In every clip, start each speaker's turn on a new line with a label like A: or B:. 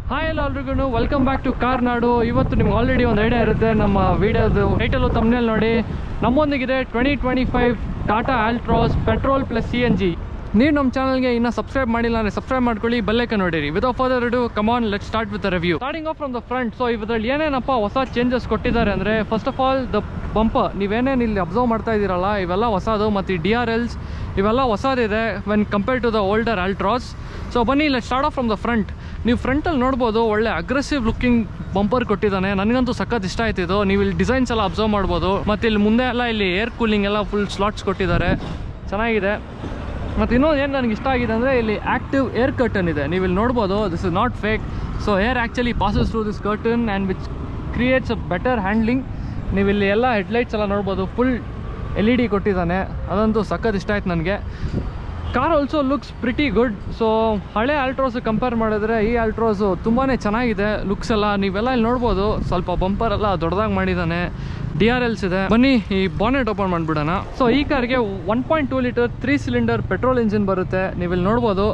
A: Hi ಎಲ್ರಿಗೂ welcome back to car ನಾಡು. ಇವತ್ತು ನಿಮ್ಗೆ ಆಲ್ರೆಡಿ ಒಂದು ಐಡಿಯಾ ಇರುತ್ತೆ ನಮ್ಮ ವಿಡಿಯೋದು ಟೈಟಲು ತಮ್ಮನೇಲಿ ನೋಡಿ. ನಮ್ಮೊಂದಿಗಿದೆ 2025 ಟಾಟಾ ಆಲ್ಟ್ರಾಸ್ ಪೆಟ್ರೋಲ್ ಪ್ಲಸ್ CNG. ನೀವು ನಮ್ಮ ಚಾನಲ್ಗೆ ಇನ್ನೂ ಸಬ್ಸ್ಕ್ರೈಬ್ ಮಾಡಿಲ್ಲ ಅಂದರೆ ಸಬ್ಸ್ಕ್ರೈಬ್ ಮಾಡ್ಕೊಳ್ಳಿ, ಬೆಲ್ಲೈಕನ್ ನೋಡಿರಿ. Without further ado come on let's start with the review. Starting off from the front. So ಇದರಲ್ಲಿ ಏನೇನಪ್ಪ ಹೊಸ ಚೇಂಜಸ್ ಕೊಟ್ಟಿದ್ದಾರೆ ಅಂದರೆ, first of all the bumper ನೀವೇನೇನು ಇಲ್ಲಿ ಅಬ್ಸರ್ವ್ ಮಾಡ್ತಾ ಇದ್ದೀರಲ್ಲ ಇವೆಲ್ಲ ಹೊಸದು, ಮತ್ತು ಈ DRLs ಇವೆಲ್ಲ ಹೊಸದಿದೆ when compare to the older Altroz. So ಬನ್ನಿ let's start off from the front. ನೀವು ಫ್ರಂಟಲ್ಲಿ ನೋಡ್ಬೋದು ಒಳ್ಳೆ ಅಗ್ರೆಸಿವ್ ಲುಕ್ಕಿಂಗ್ ಬಂಪರ್ ಕೊಟ್ಟಿದ್ದಾನೆ. ನನಗಂತೂ ಸಖತ್ ಇಷ್ಟ ಆಯ್ತಿದ್ದು. ನೀವು ಇಲ್ಲಿ ಡಿಸೈನ್ಸ್ ಎಲ್ಲ ಅಬ್ಸರ್ವ್ ಮಾಡ್ಬೋದು. ಮತ್ತು ಇಲ್ಲಿ ಮುಂದೆ ಎಲ್ಲ ಇಲ್ಲಿ ಏರ್ ಕೂಲಿಂಗ್ ಎಲ್ಲ ಫುಲ್ ಸ್ಲಾಟ್ಸ್ ಕೊಟ್ಟಿದ್ದಾರೆ, ಚೆನ್ನಾಗಿದೆ. ಮತ್ತು ಇನ್ನೊಂದು ಏನು ನನಗೆ ಇಷ್ಟ ಆಗಿದೆ ಅಂದರೆ ಇಲ್ಲಿ ಆ್ಯಕ್ಟಿವ್ ಏರ್ ಕರ್ಟನ್ ಇದೆ. ನೀವು ಇಲ್ಲಿ ನೋಡ್ಬೋದು, this is not fake. So air actually passes through this curtain and which creates a better handling. ನೀವು ಇಲ್ಲಿ ಎಲ್ಲ ಹೆಡ್ಲೈಟ್ಸ್ ಎಲ್ಲ ನೋಡ್ಬೋದು, ಫುಲ್ LED ಕೊಟ್ಟಿದ್ದಾನೆ. ಅದಂತೂ ಸಖತ್ ಇಷ್ಟ ಆಯ್ತು ನನಗೆ. Car also looks pretty good. So ಹಳೆ ಆಲ್ಟ್ರಾಸ್ ಕಂಪೇರ್ ಮಾಡಿದ್ರೆ ಈ ಆಲ್ಟ್ರಾಸು ತುಂಬಾ ಚೆನ್ನಾಗಿದೆ ಲುಕ್ಸ್ ಎಲ್ಲ. ನೀವೆಲ್ಲ ಇಲ್ಲಿ ನೋಡ್ಬೋದು, ಸ್ವಲ್ಪ ಬಂಪರ್ ಎಲ್ಲ ದೊಡ್ಡದಾಗಿ ಮಾಡಿದ್ದಾನೆ. DRLs ಇದೆ. ಬನ್ನಿ ಈ ಬಾನೆಟ್ ಓಪನ್ ಮಾಡಿಬಿಡೋಣ. ಸೊ ಈ ಕಾರ್ಗೆ 1.2 ಲೀಟರ್ 3 ಸಿಲಿಂಡರ್ ಪೆಟ್ರೋಲ್ ಇಂಜಿನ್ ಬರುತ್ತೆ. ನೀವು ಇಲ್ಲಿ ನೋಡ್ಬೋದು.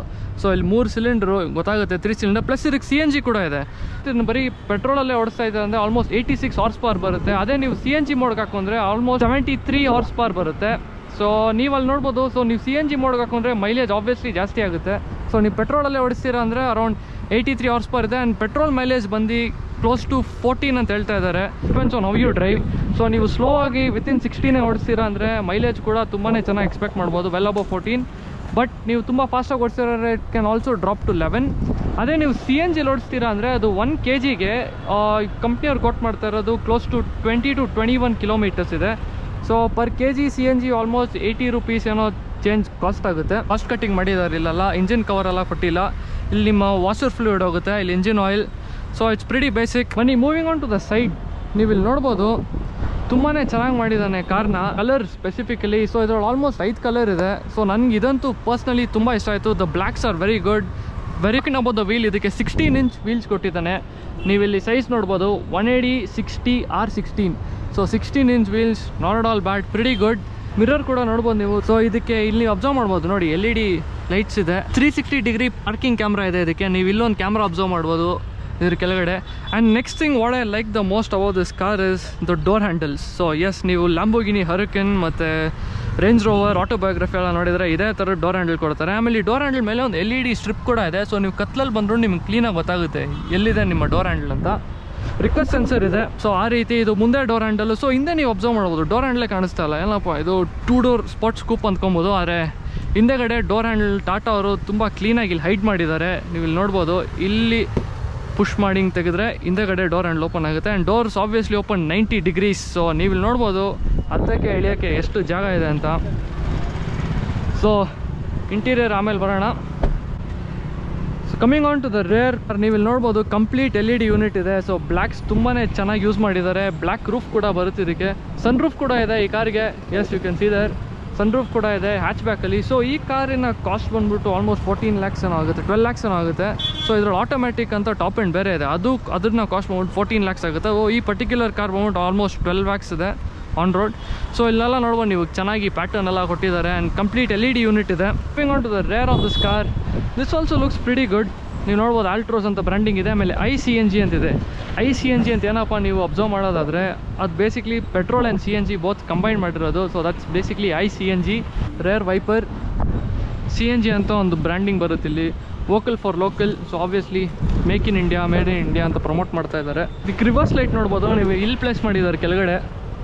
A: ಸೊ ಇಲ್ಲಿ 3 ಸಿಲಿಂಡ್ರು ಗೊತ್ತಾಗುತ್ತೆ, 3 ಸಿಲಿಂಡರ್ ಪ್ಲಸ್ ಇದಕ್ಕೆ CNG ಕೂಡ ಇದೆ. ಇದನ್ನು ಬರೀ ಪೆಟ್ರೋಲಲ್ಲೇ ಓಡಿಸ್ತಾ ಇದೆ ಅಂದರೆ ಆಲ್ಮೋಸ್ಟ್ 86 ಹಾರ್ಸ್ ಪವರ್ ಬರುತ್ತೆ. ಅದೇ ನೀವು CNG ಮೋಡ್ಗೆ ಹಾಕೊಂಡ್ರೆ ಆಲ್ಮೋಸ್ಟ್ 73 ಹಾರ್ಸ್ ಪವರ್ ಬರುತ್ತೆ. ಸೊ ನೀವು ಅಲ್ಲಿ ನೋಡ್ಬೋದು. ಸೊ ನೀವು CNG ಮೋಡ್ಗೆ ಹಾಕೊಂಡ್ರೆ ಮೈಲೇಜ್ ಆಬ್ವಿಯಸ್ಲಿ ಜಾಸ್ತಿ ಆಗುತ್ತೆ. ಸೊ ನೀವು ಪೆಟ್ರೋಲಲ್ಲೇ ಓಡಿಸ್ತೀರಾ ಅಂದರೆ ಅರೌಂಡ್ 83 ಹಾರ್ಸ್ ಪವರ್ ಇದೆ. ಆ್ಯಂಡ್ ಪೆಟ್ರೋಲ್ ಮೈಲೇಜ್ ಬಂದು ಕ್ಲೋಸ್ ಟು 14 ಅಂತ ಹೇಳ್ತಾ ಇದ್ದಾರೆ. Depends on how you drive. So ನೀವು ಸ್ಲೋ ಆಗಿ ವಿತಿನ್ 16 ಓಡಿಸ್ತೀರಾ ಅಂದರೆ ಮೈಲೇಜ್ ಕೂಡ ತುಂಬಾ ಚೆನ್ನಾಗಿ ಎಕ್ಸ್ಪೆಕ್ಟ್ ಮಾಡ್ಬೋದು, ವೆಲ್ ಅಬೌವ್ 14. ಬಟ್ ನೀವು ತುಂಬ ಫಾಸ್ಟಾಗಿ ಓಡಿಸ್ತಿರೋ it can also drop to 11. ಅದೇ ನೀವು CNG ಓಡಿಸ್ತೀರಾ ಅಂದರೆ ಅದು 1 kgಗೆ ಕಂಪ್ನಿಯವ್ರು ಕೊಟ್ಟು ಮಾಡ್ತಾ ಇರೋದು ಕ್ಲೋಸ್ ಟು 20 to 21 ಕಿಲೋಮೀಟರ್ಸ್ ಇದೆ. So per kg CNG almost 80 rupees ಏನೋ ಚೇಂಜ್ ಕಾಸ್ಟ್ ಆಗುತ್ತೆ. ಕಾಸ್ಟ್ ಕಟ್ಟಿಂಗ್ ಮಾಡಿದ್ದಾರೆ ಇಲ್ಲೆಲ್ಲ. ಇಂಜಿನ್ ಕವರ್ ಎಲ್ಲ ಕೊಟ್ಟಿಲ್ಲ. ಇಲ್ಲಿ ನಿಮ್ಮ ವಾಷರ್ ಫ್ಲೂಯಿಡ್ ಹೋಗುತ್ತೆ, ಇಲ್ಲಿ engine oil. So it's pretty basic. ಬನ್ನಿ moving on to the side. ನೀವು ಇಲ್ಲಿ ನೋಡ್ಬೋದು, ತುಂಬಾ ಚೆನ್ನಾಗಿ ಮಾಡಿದ್ದಾನೆ ಕಾರ್ನ. ಕಲರ್ ಸ್ಪೆಸಿಫಿಕಲಿ ಸೊ ಇದ್ರಲ್ಲಿ ಆಲ್ಮೋಸ್ಟ್ 5 ಕಲರ್ ಇದೆ. ಸೊ ನನಗೆ ಇದಂತೂ ಪರ್ಸ್ನಲಿ ತುಂಬ ಇಷ್ಟ ಆಯಿತು. The blacks are very good. Very about the wheel, ಇದಕ್ಕೆ 16 ಇಂಚ್ ವೀಲ್ಸ್ ಕೊಟ್ಟಿದ್ದಾನೆ. ನೀವಿಲ್ಲಿ ಸೈಜ್ ನೋಡ್ಬೋದು, 180 60 R16. So 16 inch wheels, not at all bad, pretty good. Mirror ಕೂಡ ನೋಡ್ಬೋದು ನೀವು. ಸೊ ಇದಕ್ಕೆ ಇಲ್ಲಿ ಅಬ್ಸರ್ವ್ ಮಾಡ್ಬೋದು ನೋಡಿ, LED ಲೈಟ್ಸ್ ಇದೆ. 360 ಡಿಗ್ರಿ ಪಾರ್ಕಿಂಗ್ ಕ್ಯಾಮ್ರಾ ಇದೆ ಇದಕ್ಕೆ. ನೀವು ಇಲ್ಲೊಂದು ಕ್ಯಾಮ್ರಾ ಅಬ್ಸರ್ವ್ ಮಾಡ್ಬೋದು ಇದ್ರ ಕೆಳಗಡೆ. And next thing what I like the most about this car is the door handles. So yes, ನೀವು ಲ್ಯಾಂಬೋಗಿನಿ, ಹರಿಕನ್ ಮತ್ತು ರೇಂಜ್ ರೋವರ್ ಆಟೋಬಯೋಗ್ರಫಿ ಎಲ್ಲ ನೋಡಿದರೆ ಇದೇ ಥರ ಡೋರ್ ಹ್ಯಾಂಡಲ್ ಕೊಡ್ತಾರೆ. ಆಮೇಲೆ ಈ ಡೋರ್ ಹ್ಯಾಂಡಲ್ ಮೇಲೆ ಒಂದು LED ಸ್ಟ್ರಿಪ್ ಕೂಡ ಇದೆ. ಸೊ ನೀವು ಕತ್ಲಲ್ಲಿ ಬಂದರೂ ನಿಮ್ಗೆ ಕ್ಲೀನಾಗಿ ಗೊತ್ತಾಗುತ್ತೆ ಎಲ್ಲಿದೆ ನಿಮ್ಮ ಡೋರ್ ಹ್ಯಾಂಡಲ್ ಅಂತ. ರಿಕ್ವೆಸ್ಟ್ ಸೆನ್ಸರ್ ಇದೆ. ಸೊ ಆ ರೀತಿ ಇದು ಮುಂದೆ ಡೋರ್ ಹ್ಯಾಂಡಲ್. ಸೊ ಹಿಂದೆ ನೀವು ಅಬ್ಸರ್ವ್ ಮಾಡ್ಬೋದು, ಡೋರ್ ಹ್ಯಾಂಡಲೇ ಕಾಣಿಸ್ತಾ ಇಲ್ಲ. ಏನಪ್ಪ ಇದು 2 ಡೋರ್ ಸ್ಪಾಟ್ ಸ್ಕೂಪ್ ಅಂದ್ಕೊಬೋದು. ಆದರೆ ಹಿಂದೆಗಡೆ ಡೋರ್ ಹ್ಯಾಂಡಲ್ ಟಾಟಾ ಅವರು ತುಂಬ ಕ್ಲೀನಾಗಿ ಇಲ್ಲಿ ಹೈಡ್ ಮಾಡಿದ್ದಾರೆ. ನೀವು ಇಲ್ಲಿ ನೋಡ್ಬೋದು, ಇಲ್ಲಿ ಪುಷ್ ಮಾಡಿ ಹಿಂಗೆ ತೆಗೆದ್ರೆ ಹಿಂದೆಗಡೆ ಡೋರ್ ಹ್ಯಾಂಡಲ್ ಓಪನ್ ಆಗುತ್ತೆ. And doors obviously open 90 degrees. So ನೀವು ಇಲ್ಲಿ ನೋಡ್ಬೋದು ಹತ್ತಕ್ಕೆ ಇಳಿಯೋಕ್ಕೆ ಎಷ್ಟು ಜಾಗ ಇದೆ ಅಂತ. ಸೊ ಇಂಟೀರಿಯರ್ ಆಮೇಲೆ ಬರೋಣ. So coming on to the rear, ನೀವು ಇಲ್ಲಿ ನೋಡ್ಬೋದು ಕಂಪ್ಲೀಟ್ LED ಯೂನಿಟ್ ಇದೆ. ಸೊ ಬ್ಲ್ಯಾಕ್ಸ್ ತುಂಬಾ ಚೆನ್ನಾಗಿ ಯೂಸ್ ಮಾಡಿದ್ದಾರೆ. ಬ್ಲ್ಯಾಕ್ ರೂಫ್ ಕೂಡ ಬರುತ್ತೆ ಇದಕ್ಕೆ. ಸನ್ ರೂಫ್ ಕೂಡ ಇದೆ ಈ ಕಾರಿಗೆ. Yes, you can see there sunroof ಕೂಡ ಇದೆ ಹ್ಯಾಚ್ ಬ್ಯಾಕಲ್ಲಿ. ಸೊ ಈ ಕಾರಿನ ಕಾಸ್ಟ್ ಬಂದ್ಬಿಟ್ಟು ಆಲ್ಮೋಸ್ಟ್ 14 lakhs ಏನೋ ಆಗುತ್ತೆ, 12 lakhs ಏನೋ ಆಗುತ್ತೆ. ಸೊ ಇದ್ರಲ್ಲಿ ಆಟೋಮ್ಯಾಟಿಕ್ ಅಂತ ಟಾಪ್ ಎಂಡ್ ಬೇರೆ ಇದೆ, ಅದನ್ನ ಕಾಸ್ಟ್ ಬಂದ್ಬಿಟ್ಟು 14 lakhs ಆಗುತ್ತೆ. ಈ ಪರ್ಟಿಕ್ಯುಲರ್ ಕಾರ್ ಬಂದ್ಬಿಟ್ಟು ಆಲ್ಮೋಸ್ಟ್ 12 lakhs ಇದೆ ಆನ್ ರೋಡ್. ಸೊ ಇಲ್ಲೆಲ್ಲ ನೋಡ್ಬೋದು ನೀವು, ಚೆನ್ನಾಗಿ ಪ್ಯಾಟರ್ನ್ ಎಲ್ಲ ಕೊಟ್ಟಿದ್ದಾರೆ. ಆ್ಯಂಡ್ ಕಂಪ್ಲೀಟ್ LED ಯೂನಿಟ್ ಇದೆ. Moving on to the rear of this car, this also looks pretty good. ನೀವು ನೋಡ್ಬೋದು ಆಲ್ಟ್ರೋಸ್ ಅಂತ ಬ್ರ್ಯಾಂಡಿಂಗ್ ಇದೆ. ಆಮೇಲೆ iCNG ಅಂತಿದೆ. iCNG ಅಂತ ಏನಪ್ಪ ನೀವು ಅಬ್ಸರ್ವ್ ಮಾಡೋದಾದರೆ ಅದು basically petrol and CNG both combine ಮಾಡಿರೋದು. So that's basically iCNG. Rear wiper CNG ಅಂತ ಒಂದು ಬ್ರ್ಯಾಂಡಿಂಗ್ ಬರುತ್ತೆ ಇಲ್ಲಿ. Vocal for local. So obviously make in India, made in India ಅಂತ ಪ್ರಮೋಟ್ ಮಾಡ್ತಾ ಇದ್ದಾರೆ. ಇದಕ್ಕೆ ರಿವರ್ಸ್ ಲೈಟ್ ನೋಡ್ಬೋದು ನೀವು, ಇಲ್ಲಿ ಪ್ಲೇಸ್ ಮಾಡಿದ್ದಾರೆ ಕೆಳಗಡೆ.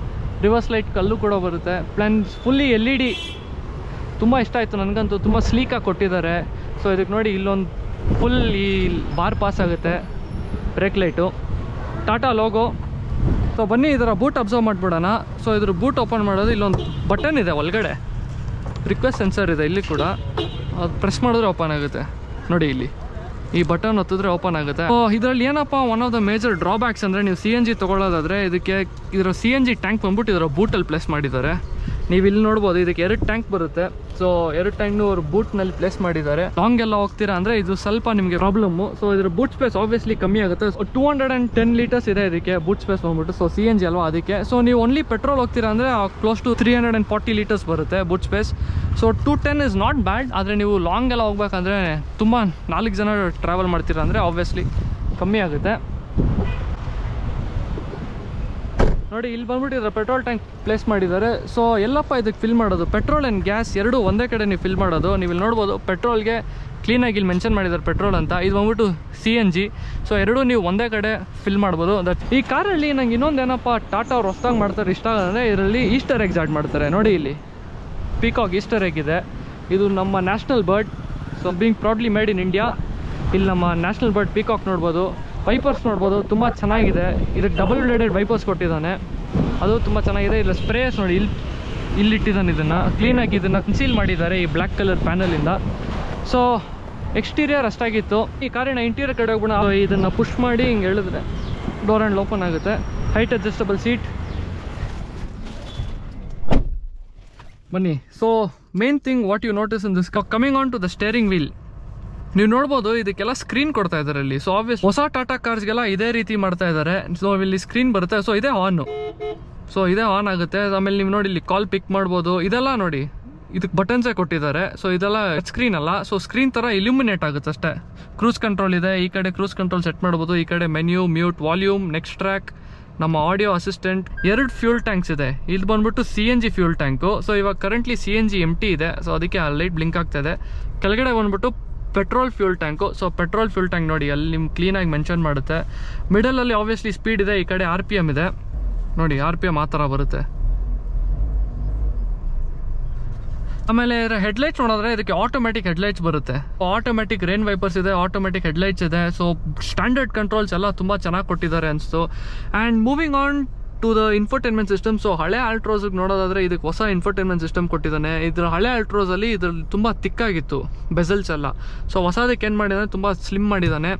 A: ರಿವರ್ಸ್ ಲೈಟ್ ಕಲ್ಲು ಕೂಡ ಬರುತ್ತೆ. Plans fully LED. ತುಂಬ ಇಷ್ಟ ಆಯಿತು ನನಗಂತೂ, ತುಂಬ ಸ್ಲೀಕಾಗಿ ಕೊಟ್ಟಿದ್ದಾರೆ. ಸೊ ಇದಕ್ಕೆ ನೋಡಿ, ಇಲ್ಲೊಂದು ಫುಲ್ ಈ ಬಾರ್ ಪಾಸ್ ಆಗುತ್ತೆ. Brake light, Tata logo. So ಬನ್ನಿ ಇದರ ಬೂಟ್ ಅಬ್ಸರ್ವ್ ಮಾಡಿಬಿಡೋಣ. ಸೊ ಇದ್ರ ಬೂಟ್ ಓಪನ್ ಮಾಡೋದು, ಇಲ್ಲೊಂದು ಬಟನ್ ಇದೆ ಒಳಗಡೆ, ರಿಕ್ವೆಸ್ಟ್ ಸೆನ್ಸರ್ ಇದೆ ಇಲ್ಲಿ ಕೂಡ. ಅದು ಪ್ರೆಸ್ ಮಾಡಿದ್ರೆ ಓಪನ್ ಆಗುತ್ತೆ ನೋಡಿ. ಇಲ್ಲಿ ಈ ಬಟನ್ ಒತ್ತಿದ್ರೆ ಓಪನ್ ಆಗುತ್ತೆ. ಸೊ ಇದರಲ್ಲಿ ಏನಪ್ಪ one of the major drawbacks ಅಂದರೆ, ನೀವು CNG ತೊಗೊಳ್ಳೋದಾದರೆ ಇದಕ್ಕೆ ಇದರ CNG ಟ್ಯಾಂಕ್ ಬಂದ್ಬಿಟ್ಟು ಇದರ ಬೂಟಲ್ಲಿ ಪ್ಲೇಸ್ ಮಾಡಿದ್ದಾರೆ. ನೀವು ಇಲ್ಲಿ ನೋಡ್ಬೋದು, ಇದಕ್ಕೆ 2 ಟ್ಯಾಂಕ್ ಬರುತ್ತೆ. ಸೊ 2 ಟ್ಯಾಂಕ್ನು ಅವರು ಬೂಟ್ನಲ್ಲಿ ಪ್ಲೇಸ್ ಮಾಡಿದ್ದಾರೆ. ಲಾಂಗ್ ಎಲ್ಲ ಹೋಗ್ತೀರಾ ಅಂದರೆ ಇದು ಸ್ವಲ್ಪ ನಿಮಗೆ ಪ್ರಾಬ್ಲಮ್ಮು. ಸೊ ಇದರ ಬೂಟ್ ಸ್ಪೇಸ್ ಆಬ್ವಿಯಸ್ಲಿ ಕಮ್ಮಿ ಆಗುತ್ತೆ. 210 ಲೀಟರ್ಸ್ ಇದೆ ಇದಕ್ಕೆ ಬೂಟ್ ಸ್ಪೇಸ್ ಬಂದ್ಬಿಟ್ಟು. ಸೊ CNG ಅಲ್ವಾ ಅದಕ್ಕೆ. ಸೊ ನೀವು ಓನ್ಲಿ ಪೆಟ್ರೋಲ್ ಹೋಗ್ತೀರಾ ಅಂದರೆ ಕ್ಲೋಸ್ ಟು 340 ಲೀಟರ್ಸ್ ಬರುತ್ತೆ boot space. So 210 is not bad. ಆದರೆ ನೀವು ಲಾಂಗ್ ಎಲ್ಲ ಹೋಗ್ಬೇಕಂದ್ರೆ ತುಂಬ 4 ಜನ ಟ್ರಾವೆಲ್ ಮಾಡ್ತೀರಾ ಅಂದರೆ ಆಬ್ವಿಯಸ್ಲಿ ಕಮ್ಮಿ ಆಗುತ್ತೆ. ನೋಡಿ ಇಲ್ಲಿ ಬಂದ್ಬಿಟ್ಟಿದ್ರೆ ಪೆಟ್ರೋಲ್ ಟ್ಯಾಂಕ್ ಪ್ಲೇಸ್ ಮಾಡಿದ್ದಾರೆ. ಸೊ ಎಲ್ಲಪ್ಪ ಇದಕ್ಕೆ ಫಿಲ್ ಮಾಡೋದು, ಪೆಟ್ರೋಲ್ ಆ್ಯಂಡ್ ಗ್ಯಾಸ್ ಎರಡೂ ಒಂದೇ ಕಡೆ ನೀವು ಫಿಲ್ ಮಾಡೋದು. ನೀವು ಇಲ್ಲಿ ನೋಡ್ಬೋದು ಪೆಟ್ರೋಲ್ಗೆ ಕ್ಲೀನಾಗಿ ಇಲ್ಲಿ ಮೆನ್ಷನ್ ಮಾಡಿದ್ದಾರೆ ಪೆಟ್ರೋಲ್ ಅಂತ, ಇದು ಬಂದ್ಬಿಟ್ಟು CNG. ಸೊ ಎರಡೂ ನೀವು ಒಂದೇ ಕಡೆ ಫಿಲ್ ಮಾಡ್ಬೋದು. ಈ ಕಾರಲ್ಲಿ ನಂಗೆ ಇನ್ನೊಂದೇನಪ್ಪ ಟಾಟಾ ಅವ್ರು ಹೊಸದಾಗಿ ಮಾಡ್ತಾರೆ ಇಷ್ಟ ಅಂದರೆ, ಇದರಲ್ಲಿ ಈಸ್ಟರ್ ಎಗ್ಸ್ ಆ್ಯಡ್ ಮಾಡ್ತಾರೆ. ನೋಡಿ ಇಲ್ಲಿ ಪೀಕಾಕ್ ಈಸ್ಟರ್ ಎಗ್ ಇದೆ, ಇದು ನಮ್ಮ national bird. So being proudly made in India. ಇಲ್ಲಿ ನಮ್ಮ ನ್ಯಾಷನಲ್ ಬರ್ಡ್ ಪೀಕಾಕ್ ನೋಡ್ಬೋದು, ವೈಪರ್ಸ್ ನೋಡ್ಬೋದು, ತುಂಬ ಚೆನ್ನಾಗಿದೆ. ಇದಕ್ಕೆ ಡಬಲ್ ಬ್ಲೇಡೆಡ್ ವೈಪರ್ಸ್ ಕೊಟ್ಟಿದ್ದಾನೆ, ಅದು ತುಂಬ ಚೆನ್ನಾಗಿದೆ. ಇಲ್ಲ ಸ್ಪ್ರೇಸ್ ನೋಡಿ ಇಲ್ಲಿಟ್ಟಿದ್ದಾನೆ, ಇದನ್ನು ಕ್ಲೀನಾಗಿ ಇದನ್ನು ಕನ್ಸೀಲ್ ಮಾಡಿದ್ದಾರೆ ಈ ಬ್ಲ್ಯಾಕ್ ಕಲರ್ ಪ್ಯಾನಲಿಂದ. ಸೊ ಎಕ್ಸ್ಟೀರಿಯರ್ ಅಷ್ಟಾಗಿತ್ತು. ಈ ಕಾರಿನ ಇಂಟೀರಿಯರ್ ಕಡೆ ಹೋಗ್ಬಿಡ, ಇದನ್ನು ಪುಷ್ ಮಾಡಿ ಹಿಂಗೆ ಹೇಳಿದ್ರೆ ಡೋರ್ ಹ್ಯಾಂಡಲ್ ಓಪನ್ ಆಗುತ್ತೆ. Height adjustable seat. ಬನ್ನಿ. So main thing what you notice in this, coming on to the steering wheel, ನೀವು ನೋಡ್ಬೋದು ಇದಕ್ಕೆಲ್ಲ ಸ್ಕ್ರೀನ್ ಕೊಡ್ತಾ ಇದ್ದಾರೆ ಇಲ್ಲಿ. ಸೊ ಆಬ್ವಿಯಸ್ ಹೊಸ ಟಾಟಾ ಕಾರ್ಸ್ಗೆಲ್ಲ ಇದೇ ರೀತಿ ಮಾಡ್ತಾ ಇದ್ದಾರೆ. ಸೊ ಇಲ್ಲಿ ಸ್ಕ್ರೀನ್ ಬರುತ್ತೆ. ಸೊ ಇದೇ ಆನ್, ಸೊ ಇದೇ ಆನ್ ಆಗುತ್ತೆ. ಆಮೇಲೆ ನೀವು ನೋಡಿ ಇಲ್ಲಿ ಕಾಲ್ ಪಿಕ್ ಮಾಡ್ಬೋದು. ಇದೆಲ್ಲ ನೋಡಿ ಇದಕ್ಕೆ ಬಟನ್ಸೇ ಕೊಟ್ಟಿದ್ದಾರೆ. ಸೊ ಇದೆಲ್ಲ ಸ್ಕ್ರೀನ್ ಅಲ್ಲ, ಸೊ ಸ್ಕ್ರೀನ್ ಥರ ಇಲ್ಯುಮಿನೇಟ್ ಆಗುತ್ತೆ ಅಷ್ಟೇ. ಕ್ರೂಸ್ ಕಂಟ್ರೋಲ್ ಇದೆ, ಈ ಕಡೆ ಕ್ರೂಸ್ ಕಂಟ್ರೋಲ್ ಸೆಟ್ ಮಾಡ್ಬೋದು, ಈ ಕಡೆ menu, mute, volume, next track, ನಮ್ಮ ಆಡಿಯೋ ಅಸಿಸ್ಟೆಂಟ್. 2 ಫ್ಯೂಲ್ ಟ್ಯಾಂಕ್ಸ್ ಇದೆ. ಇದು ಬಂದ್ಬಿಟ್ಟು CNG ಫ್ಯೂಲ್ ಟ್ಯಾಂಕು. ಸೊ ಇವಾಗ ಕರೆಂಟ್ಲಿ CNG ಎಂಟಿ ಇದೆ, ಸೊ ಅದಕ್ಕೆ ಆ ಲೈಟ್ ಬ್ಲಿಂಕ್ ಆಗ್ತಾ ಇದೆ. ಕೆಳಗಡೆ ಬಂದ್ಬಿಟ್ಟು petrol fuel tank. So petrol fuel tank ನೋಡಿ ಅಲ್ಲಿ ನಿಮ್ಗೆ ಕ್ಲೀನಾಗಿ ಮೆನ್ಷನ್ ಮಾಡುತ್ತೆ. ಮಿಡಲಲ್ಲಿ ಆಬ್ವಿಯಸ್ಲಿ ಸ್ಪೀಡ್ ಇದೆ, ಈ ಕಡೆ RPM ಇದೆ ನೋಡಿ, RPM ಆ ಥರ ಬರುತ್ತೆ. ಆಮೇಲೆ ಹೆಡ್ಲೈಟ್ಸ್ ನೋಡಿದ್ರೆ ಇದಕ್ಕೆ ಆಟೋಮೆಟಿಕ್ ಹೆಡ್ಲೈಟ್ಸ್ ಬರುತ್ತೆ. ಆಟೋಮೆಟಿಕ್ ರೇನ್ ವೈಪರ್ಸ್ ಇದೆ, ಆಟೋಮೆಟಿಕ್ ಹೆಡ್ಲೈಟ್ಸ್ ಇದೆ. ಸೊ ಸ್ಟ್ಯಾಂಡರ್ಡ್ ಕಂಟ್ರೋಲ್ಸ್ ಎಲ್ಲ ತುಂಬ ಚೆನ್ನಾಗಿ ಕೊಟ್ಟಿದ್ದಾರೆ ಅನಿಸ್ತು. And moving on to the infotainment system. So ಹಳೆ ಆಲ್ಟ್ರೋಸ್ಗೆ ನೋಡೋದಾದ್ರೆ ಇದಕ್ಕೆ ಹೊಸ ಇನ್ಫೋಟೈನ್ಮೆಂಟ್ ಸಿಸ್ಟಮ್ ಕೊಟ್ಟಿದ್ದಾನೆ. ಇದ್ರ ಹಳೆ ಆಲ್ಟ್ರೋಸಲ್ಲಿ ಇದ್ರಲ್ಲಿ ತುಂಬ ತಿಕ್ಕಾಗಿತ್ತು ಬೆಸಲ್ಸ್ ಎಲ್ಲ. ಸೊ ಹೊಸದಕ್ಕೆ ಏನು ಮಾಡಿದ್ದಾನೆ, ತುಂಬ ಸ್ಲಿಮ್ ಮಾಡಿದ್ದಾನೆ.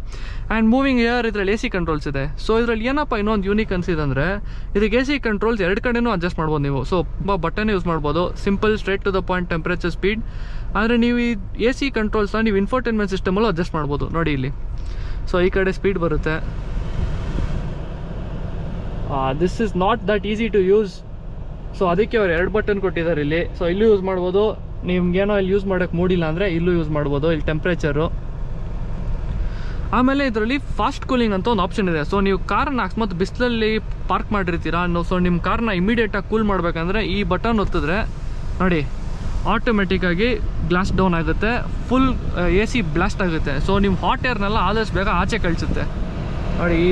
A: ಆ್ಯಂಡ್ ಮೂವಿಂಗ್ ಇಯರ್ ಇದರಲ್ಲಿ AC ಕಂಟ್ರೋಲ್ಸ್ ಇದೆ. ಸೊ ಇದರಲ್ಲಿ ಏನಪ್ಪ ಇನ್ನೊಂದು ಯೂನಿಕ್ ಅನಿಸಿದಂದರೆ, ಇದಕ್ಕೆ AC ಕಂಟ್ರೋಲ್ಸ್ 2 ಕಡೆನೂ ಅಡ್ಜಸ್ಟ್ ಮಾಡ್ಬೋದು ನೀವು. ಸೊ ಬಟನ್ ಯೂಸ್ ಮಾಡ್ಬೋದು, simple straight to the point temperature speed. ಆದರೆ ನೀವು ಈ AC ಕಂಟ್ರೋಲ್ಸ್ನ ನೀವು ಇನ್ಫೋಟೈನ್ಮೆಂಟ್ ಸಿಸ್ಟಮಲ್ಲೂ ಅಡ್ಜಸ್ಟ್ ಮಾಡ್ಬೋದು ನೋಡಿ ಇಲ್ಲಿ. ಸೊ ಈ ಕಡೆ ಸ್ಪೀಡ್ ಬರುತ್ತೆ. This is not that easy to use. So ಅದಕ್ಕೆ ಅವ್ರು 2 ಬಟನ್ ಕೊಟ್ಟಿದ್ದಾರೆ ಇಲ್ಲಿ. ಸೊ ಇಲ್ಲೂ ಯೂಸ್ ಮಾಡ್ಬೋದು, ನಿಮ್ಗೇನೋ ಇಲ್ಲಿ ಯೂಸ್ ಮಾಡೋಕ್ಕೆ ಮೂಡಿಲ್ಲ ಅಂದರೆ ಇಲ್ಲೂ ಯೂಸ್ ಮಾಡ್ಬೋದು. ಇಲ್ಲಿ ಟೆಂಪ್ರೇಚರು. ಆಮೇಲೆ ಇದರಲ್ಲಿ ಫಾಸ್ಟ್ ಕೂಲಿಂಗ್ ಅಂತ ಒಂದು ಆಪ್ಷನ್ ಇದೆ. ಸೊ ನೀವು ಕಾರ್ನ ಅಕಸ್ಮಾತ್ ಬಿಸಿಲಲ್ಲಿ ಪಾರ್ಕ್ ಮಾಡಿರ್ತೀರಾ, ಸೊ ನಿಮ್ಮ ಕಾರ್ನ ಇಮಿಡಿಯೇಟಾಗಿ ಕೂಲ್ ಮಾಡಬೇಕಂದ್ರೆ ಈ ಬಟನ್ ಒತ್ತಿದ್ರೆ ನೋಡಿ ಆಟೋಮೆಟಿಕ್ಕಾಗಿ ಗ್ಲಾಸ್ ಡೌನ್ ಆಗುತ್ತೆ, ಫುಲ್ AC ಬ್ಲಾಸ್ಟ್ ಆಗುತ್ತೆ. ಸೊ ನಿಮ್ಮ ಹಾಟ್ ಏರ್ನೆಲ್ಲ ಆದಷ್ಟು ಬೇಗ ಆಚೆ ಕಳಿಸುತ್ತೆ ನೋಡಿ.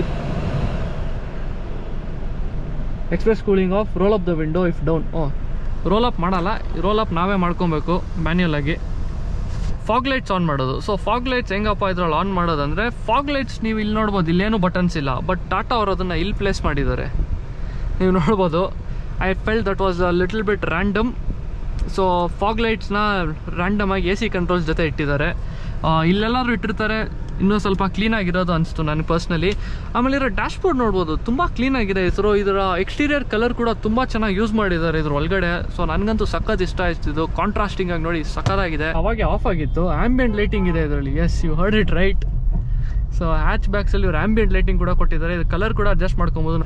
A: Express cooling off, roll up the window if down. Roll up ಮಾಡಲ್ಲ, ರೋಲ್ ಅಪ್ ನಾವೇ ಮಾಡ್ಕೊಬೇಕು ಮ್ಯಾನ್ಯಲ್ ಆಗಿ. ಫಾಗ್ ಲೈಟ್ಸ್ ಆನ್ ಮಾಡೋದು. ಸೊ ಫಾಗ್ ಲೈಟ್ಸ್ ಹೆಂಗಪ್ಪ ಇದ್ರಲ್ಲಿ ಆನ್ ಮಾಡೋದಂದರೆ, ಫಾಗ್ ಲೈಟ್ಸ್ ನೀವು ಇಲ್ಲಿ ನೋಡ್ಬೋದು, ಇಲ್ಲೇನು ಬಟನ್ಸ್ ಇಲ್ಲ, ಬಟ್ ಟಾಟಾ ಅವರು ಅದನ್ನು ಇಲ್ಲಿ ಪ್ಲೇಸ್ ಮಾಡಿದ್ದಾರೆ. ನೀವು ನೋಡ್ಬೋದು. I felt that was a little bit random. So fog ಲೈಟ್ಸ್ನ ರ್ಯಾಂಡಮ್ ಆಗಿ AC ಕಂಟ್ರೋಲ್ಸ್ ಜೊತೆ ಇಟ್ಟಿದ್ದಾರೆ. ಇಲ್ಲೆಲ್ಲಾದ್ರೂ ಇಟ್ಟಿರ್ತಾರೆ, ಇನ್ನೂ ಸ್ವಲ್ಪ ಕ್ಲೀನಾಗಿರೋದು ಅನಿಸ್ತು ನನಗೆ ಪರ್ಸ್ನಲಿ. ಆಮೇಲೆ ಇದರ ಡ್ಯಾಶ್ಬೋರ್ಡ್ ನೋಡ್ಬೋದು, ತುಂಬ ಕ್ಲೀನಾಗಿದೆ. ಇದರ ಎಕ್ಸ್ಟೀರಿಯರ್ ಕಲರ್ ಕೂಡ ತುಂಬ ಚೆನ್ನಾಗಿ ಯೂಸ್ ಮಾಡಿದ್ದಾರೆ ಇದ್ರ ಒಳಗಡೆ. ಸೊ ನನಗಂತೂ ಸಖತ್ ಇಷ್ಟ ಆಯ್ತು ಇದು. ಕಾಂಟ್ರಾಸ್ಟಿಂಗ್ ಆಗಿ ನೋಡಿ ಸಖತ್ತಾಗಿದೆ. ಅವಾಗೆ ಆಫ್ ಆಗಿತ್ತು. ಆಂಬಿಯಂಟ್ ಲೈಟಿಂಗ್ ಇದೆ ಇದರಲ್ಲಿ. Yes, you heard it right. So hatch ಬ್ಯಾಕ್ಸಲ್ಲಿ ಇವ್ರು ಆಂಬಿಯಂಟ್ ಲೈಟಿಂಗ್ ಕೂಡ ಕೊಟ್ಟಿದ್ದಾರೆ. ಇದು ಕಲರ್ ಕೂಡ ಅಡ್ಜಸ್ಟ್ ಮಾಡ್ಕೊಬೋದು.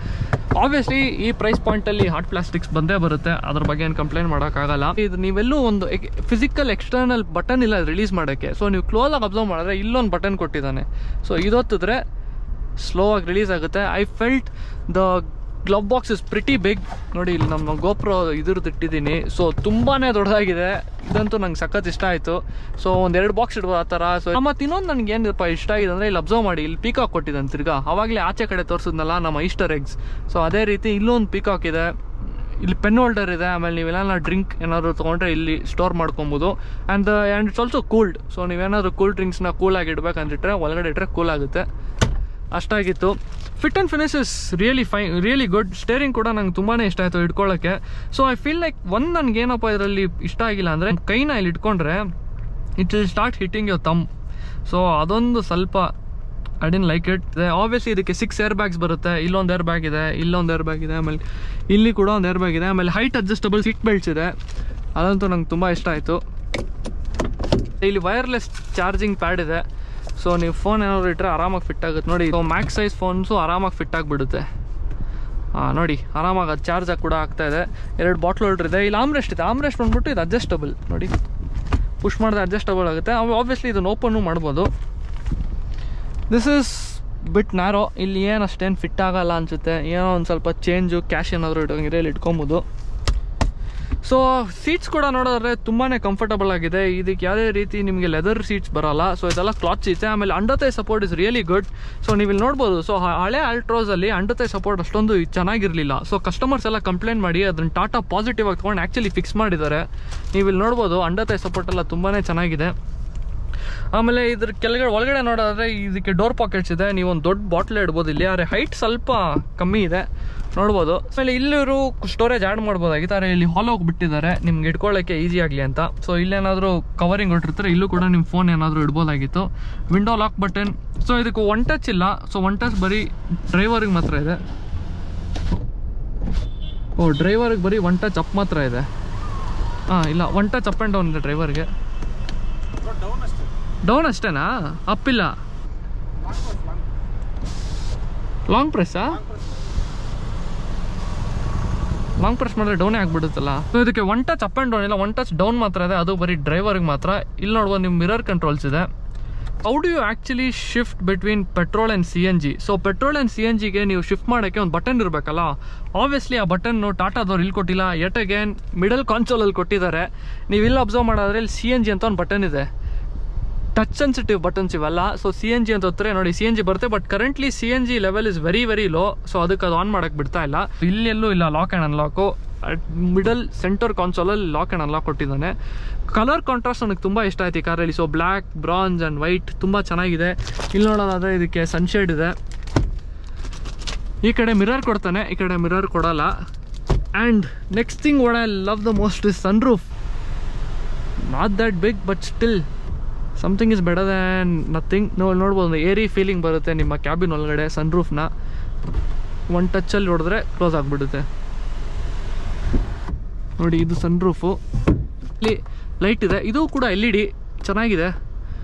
A: ಆಬ್ವಿಯಸ್ಲಿ ಈ ಪ್ರೈಸ್ ಪಾಯಿಂಟಲ್ಲಿ ಹಾಟ್ ಪ್ಲಾಸ್ಟಿಕ್ಸ್ ಬಂದೇ ಬರುತ್ತೆ, ಅದ್ರ ಬಗ್ಗೆ ಏನು ಕಂಪ್ಲೇಂಟ್ ಮಾಡೋಕ್ಕಾಗಲ್ಲ. ಇದು ನೀವೆಲ್ಲೂ ಒಂದು ಫಿಸಿಕಲ್ ಎಕ್ಸ್ಟರ್ನಲ್ ಬಟನ್ ಇಲ್ಲ ರಿಲೀಸ್ ಮಾಡೋಕ್ಕೆ. ಸೊ ನೀವು ಕ್ಲೋಸಾಗಿ ಅಬ್ಸರ್ವ್ ಮಾಡಿದ್ರೆ ಇಲ್ಲೊಂದು ಬಟನ್ ಕೊಟ್ಟಿದ್ದಾನೆ. ಸೊ ಇದೊತ್ತಿದ್ರೆ ಸ್ಲೋ ಆಗಿ ರಿಲೀಸ್ ಆಗುತ್ತೆ. I felt the glove box is pretty big. ನೋಡಿ ಇಲ್ಲಿ ನಮ್ಮ ಗೋಪ್ರೋ ಇದ್ರದ್ದು ಇಟ್ಟಿದ್ದೀನಿ. ಸೊ ತುಂಬಾ ದೊಡ್ಡದಾಗಿದೆ. ಇದಂತೂ ನಂಗೆ ಸಖತ್ ಇಷ್ಟ ಆಯಿತು. ಸೊ 1-2 ಬಾಕ್ಸ್ ಇಡ್ಬೋದು ಆ ಥರ. ಸೊ ಮತ್ತು ಇನ್ನೊಂದು ನನಗೆ ಏನಪ್ಪ ಇಷ್ಟ ಆಗಿದೆ ಅಂದರೆ, ಇಲ್ಲಿ ಅಬ್ಸರ್ವ್ ಮಾಡಿ, ಇಲ್ಲಿ ಪೀಕಾಕ್ ಕೊಟ್ಟಿದ್ದಾನೆ ತಿರ್ಗಾ. ಆವಾಗಲೇ ಆಚೆ ಕಡೆ ತೋರಿಸಿದ್ನಲ್ಲ ನಮ್ಮ ಈಸ್ಟರ್ ಎಗ್ಸ್. ಸೊ ಅದೇ ರೀತಿ ಇಲ್ಲೊಂದು ಪೀಕಾಕ್ ಇದೆ. ಇಲ್ಲಿ ಪೆನ್ ಹೋಲ್ಡರ್ ಇದೆ. ಆಮೇಲೆ ನೀವೆಲ್ಲ ಡ್ರಿಂಕ್ ಏನಾದರೂ ತೊಗೊಂಡ್ರೆ ಇಲ್ಲಿ ಸ್ಟೋರ್ ಮಾಡ್ಕೊಬೋದು. And it's also cooled. So ನೀವೇನಾದರೂ ಕೂಲ್ ಡ್ರಿಂಕ್ಸ್ನ ಕೂಲಾಗಿ ಇಡಬೇಕಂತಿಟ್ರೆ ಒಳಗಡೆ ಇಟ್ಟರೆ ಕೂಲ್ ಆಗುತ್ತೆ. ಅಷ್ಟಾಗಿತ್ತು. Fit and finish is really fine, really good. Steering ಕೂಡ ನಂಗೆ ತುಂಬಾ ಇಷ್ಟ ಆಯಿತು ಇಟ್ಕೊಳ್ಳೋಕ್ಕೆ. ಸೊ ಐ ಫೀಲ್ ಲೈಕ್ ನನಗೇನಪ್ಪ ಇದರಲ್ಲಿ ಇಷ್ಟ ಆಗಿಲ್ಲ ಅಂದರೆ, ಕೈನ ಇಲ್ಲಿ ಇಟ್ಕೊಂಡ್ರೆ it will start hitting your thumb. So ಅದೊಂದು ಸ್ವಲ್ಪ I didn't like it. Obviously ಇದಕ್ಕೆ 6 ಏರ್ ಬ್ಯಾಗ್ಸ್ ಬರುತ್ತೆ. ಇಲ್ಲೊಂದು ಏರ್ ಬ್ಯಾಗ್ ಇದೆ, ಇಲ್ಲೊಂದು ಏರ್ ಬ್ಯಾಗ್ ಇದೆ, ಆಮೇಲೆ ಇಲ್ಲಿ ಕೂಡ ಒಂದು ಏರ್ ಬ್ಯಾಗ್ ಇದೆ. ಆಮೇಲೆ ಹೈಟ್ ಅಡ್ಜಸ್ಟಬಲ್ ಸೀಟ್ ಬೆಲ್ಟ್ಸ್ ಇದೆ. ಅದಂತೂ ನಂಗೆ ತುಂಬ ಇಷ್ಟ ಆಯಿತು. ಇಲ್ಲಿ ವೈರ್ಲೆಸ್ ಚಾರ್ಜಿಂಗ್ ಪ್ಯಾಡ್ ಇದೆ. ಸೊ ನೀವು ಫೋನ್ ಏನಾದ್ರು ಇಟ್ಟರೆ ಆರಾಮಾಗಿ ಫಿಟ್ ಆಗುತ್ತೆ ನೋಡಿ. ಸೊ ಮ್ಯಾಕ್ಸ್ ಸೈಜ್ ಫೋನ್ಸು ಆರಾಮಾಗಿ ಫಿಟ್ ಆಗಿಬಿಡುತ್ತೆ. ನೋಡಿ ಆರಾಮಾಗಿ ಅದು ಚಾರ್ಜಾಗಿ ಕೂಡ ಆಗ್ತಾ ಇದೆ. 2 ಬಾಟ್ಲ್ ಹೋಲ್ಡರ್ ಇದೆ. ಇಲ್ಲಿ ಆಮ್ರೆಸ್ಟ್ ಇದೆ. ಆಮ್ರೆಸ್ಟ್ ಬಂದ್ಬಿಟ್ಟು ಇದು ಅಡ್ಜಸ್ಟಬಲ್ ನೋಡಿ, ಪುಷ್ ಮಾಡಿದ್ರೆ ಅಡ್ಜಸ್ಟಬಲ್ ಆಗುತ್ತೆ. ಆಬ್ವಿಯಸ್ಲಿ ಇದನ್ನು ಓಪನ್ನು ಮಾಡ್ಬೋದು. ದಿಸ್ ಇಸ್ ಬಿಟ್ ನ್ಯಾರೋ, ಇಲ್ಲಿ ಏನು ಅಷ್ಟೇನು ಫಿಟ್ ಆಗಲ್ಲ ಅನಿಸುತ್ತೆ. ಏನೋ ಒಂದು ಸ್ವಲ್ಪ ಚೇಂಜು ಕ್ಯಾಶ್ ಏನಾದರೂ ಇಡೋಂಗಿದ್ರೆ ಇಲ್ಲಿ ಇಟ್ಕೊಬೋದು. ಸೊ ಸೀಟ್ಸ್ ಕೂಡ ನೋಡಿದ್ರೆ ತುಂಬಾ ಕಂಫರ್ಟಬಲ್ ಆಗಿದೆ. ಇದಕ್ಕೆ ಯಾವುದೇ ರೀತಿ ನಿಮಗೆ ಲೆದರ್ ಸೀಟ್ಸ್ ಬರೋಲ್ಲ. ಸೊ ಇದೆಲ್ಲ ಕ್ಲಾತ್ ಸೀಟ್ಸ್. ಆಮೇಲೆ under thigh support is really good. So ನೀವು ಇಲ್ಲಿ ನೋಡ್ಬೋದು. ಸೊ ಹಳೆ ಆಲ್ಟ್ರೋಸಲ್ಲಿ ಅಂಡರ್ ಥೈ ಸಪೋರ್ಟ್ ಅಷ್ಟೊಂದು ಚೆನ್ನಾಗಿರಲಿಲ್ಲ. ಸೊ ಕಸ್ಟಮರ್ಸ್ ಎಲ್ಲ ಕಂಪ್ಲೇಂಟ್ ಮಾಡಿ ಅದನ್ನು ಟಾಟಾ ಪಾಸಿಟಿವ್ ಆಗಿ ತೊಗೊಂಡು ಆ್ಯಕ್ಚುಲಿ ಫಿಕ್ಸ್ ಮಾಡಿದ್ದಾರೆ. ನೀವು ಇಲ್ಲಿ ನೋಡ್ಬೋದು ಅಂಡರ್ ಥೈ ಸಪೋರ್ಟ್ ಎಲ್ಲ ತುಂಬಾ ಚೆನ್ನಾಗಿದೆ. ಆಮೇಲೆ ಇದ್ರ ಕೆಳಗಡೆ ಒಳಗಡೆ ನೋಡೋದಾದ್ರೆ ಇದಕ್ಕೆ ಡೋರ್ ಪಾಕೆಟ್ಸ್ ಇದೆ. ನೀವು ಒಂದು ದೊಡ್ಡ ಬಾಟ್ಲ್ ಇಡ್ಬೋದು ಇಲ್ಲಿ. ಆದರೆ ಹೈಟ್ ಸ್ವಲ್ಪ ಕಮ್ಮಿ ಇದೆ ನೋಡ್ಬೋದು. ಆಮೇಲೆ ಇಲ್ಲಿರು ಸ್ಟೋರೇಜ್ ಆ್ಯಡ್ ಮಾಡ್ಬೋದಾಗಿತ್ತು. ಆದರೆ ಇಲ್ಲಿ ಹಾಲ್ ಹೋಗಿಬಿಟ್ಟಿದ್ದಾರೆ ನಿಮ್ಗೆ ಇಟ್ಕೊಳ್ಳೋಕ್ಕೆ ಈಸಿ ಆಗಲಿ ಅಂತ. ಸೊ ಇಲ್ಲೇನಾದರೂ ಕವರಿಂಗ್ ಹೊಟ್ಟಿರ್ತಾರೆ, ಇಲ್ಲೂ ಕೂಡ ನಿಮ್ಮ ಫೋನ್ ಏನಾದರೂ ಇಡ್ಬೋದಾಗಿತ್ತು. Window lock button. ಸೊ ಇದಕ್ಕೆ ಒನ್ ಟಚ್ ಇಲ್ಲ. ಸೊ ಒನ್ ಟಚ್ ಬರೀ ಡ್ರೈವರ್ಗೆ ಮಾತ್ರ ಇದೆ. ಡ್ರೈವರ್ಗೆ ಬರೀ ಒನ್ ಟಚ್ ಅಪ್ ಮಾತ್ರ ಇದೆ. ಇಲ್ಲ, one touch up and down ಇದೆ ಡ್ರೈವರ್ಗೆ. ಡೌನ್ ಅಷ್ಟೇನಾ? ಅಪ್ಪಿಲ್ಲ. ಲಾಂಗ್ ಪ್ರೆಸ್ಸಾ? ಲಾಂಗ್ ಪ್ರೆಸ್ ಮಾಡಿದ್ರೆ ಡೌನೇ ಆಗಿಬಿಡುತ್ತಲ್ಲ. ಸೊ ಇದಕ್ಕೆ one touch up and down ಇಲ್ಲ, ಒನ್ ಟಚ್ ಡೌನ್ ಮಾತ್ರ ಇದೆ. ಅದು ಬರೀ ಡ್ರೈವರ್ಗೆ ಮಾತ್ರ. ಇಲ್ಲಿ ನೋಡ್ಬೋದು ನಿಮ್ಮ ಮಿರರ್ ಕಂಟ್ರೋಲ್ಸ್ ಇದೆ. How do you actually shift between petrol and CNG? So petrol and CNGಗೆ ನೀವು ಶಿಫ್ಟ್ ಮಾಡೋಕ್ಕೆ ಒಂದು ಬಟನ್ ಇರಬೇಕಲ್ಲ. ಆಬ್ವಿಯಸ್ಲಿ ಆ ಬಟನ್ನು ಟಾಟಾದವ್ರು ಇಲ್ಲಿ ಕೊಟ್ಟಿಲ್ಲ. ಯಟ್ ಅಗೇನ್ ಮಿಡಲ್ ಕಾನ್ಸೋಲಲ್ಲಿ ಕೊಟ್ಟಿದ್ದಾರೆ. ನೀವು ಇಲ್ಲಿ ಅಬ್ಸರ್ವ್ ಮಾಡೋದ್ರೆ ಇಲ್ಲಿ CNG ಅಂತ ಒಂದು ಬಟನ್ ಇದೆ. ಟಚ್ ಸೆನ್ಸಿಟಿವ್ ಬಟನ್ಸ್ ಇವೆಲ್ಲ. ಸೊ CNG ಅಂತ ಹೊತ್ತರೆ ನೋಡಿ CNG ಬರುತ್ತೆ. But currently CNG level is very very low. So ಅದಕ್ಕೆ ಅದು ಆನ್ ಮಾಡೋಕ್ಕೆ ಬಿಡ್ತಾ ಇಲ್ಲ. ಇಲ್ಲೆಲ್ಲೂ ಇಲ್ಲ lock and unlock. Middle center ಕಾನ್ಸೋಲಲ್ಲಿ ಲಾಕ್ ಆ್ಯಂಡ್ ಅನ್ಲಾಕ್ ಕೊಟ್ಟಿದ್ದಾನೆ. ಕಲರ್ ಕಾಂಟ್ರಾಸ್ಟ್ ನನಗೆ ತುಂಬ ಇಷ್ಟ ಆಯ್ತು ಈ ಕಾರಲ್ಲಿ. So black, bronze and white ತುಂಬ ಚೆನ್ನಾಗಿದೆ. ಇಲ್ಲಿ ನೋಡೋದಾದರೆ ಇದಕ್ಕೆ ಸನ್ಶೇಡ್ ಇದೆ. ಈ ಕಡೆ ಮಿರರ್ ಕೊಡ್ತಾನೆ, ಈ ಕಡೆ ಮಿರರ್ ಕೊಡಲ್ಲ. And next thing what I love the most is sunroof. Not that big but still something is better than nothing. ನೋಡ್ಬೋದು ಏರಿ ಫೀಲಿಂಗ್ ಬರುತ್ತೆ ನಿಮ್ಮ ಕ್ಯಾಬಿನ್ ಒಳಗಡೆ. ಸನ್ರೂಫ್ನ ಒನ್ ಟಚ್ಚಲ್ಲಿ ಹೊಡೆದ್ರೆ ಕ್ಲೋಸ್ ಆಗಿಬಿಡುತ್ತೆ ನೋಡಿ. ಇದು ಸನ್ರೂಫು. ಇಲ್ಲಿ ಲೈಟ್ ಇದೆ. ಇದು ಕೂಡ LED ಚೆನ್ನಾಗಿದೆ.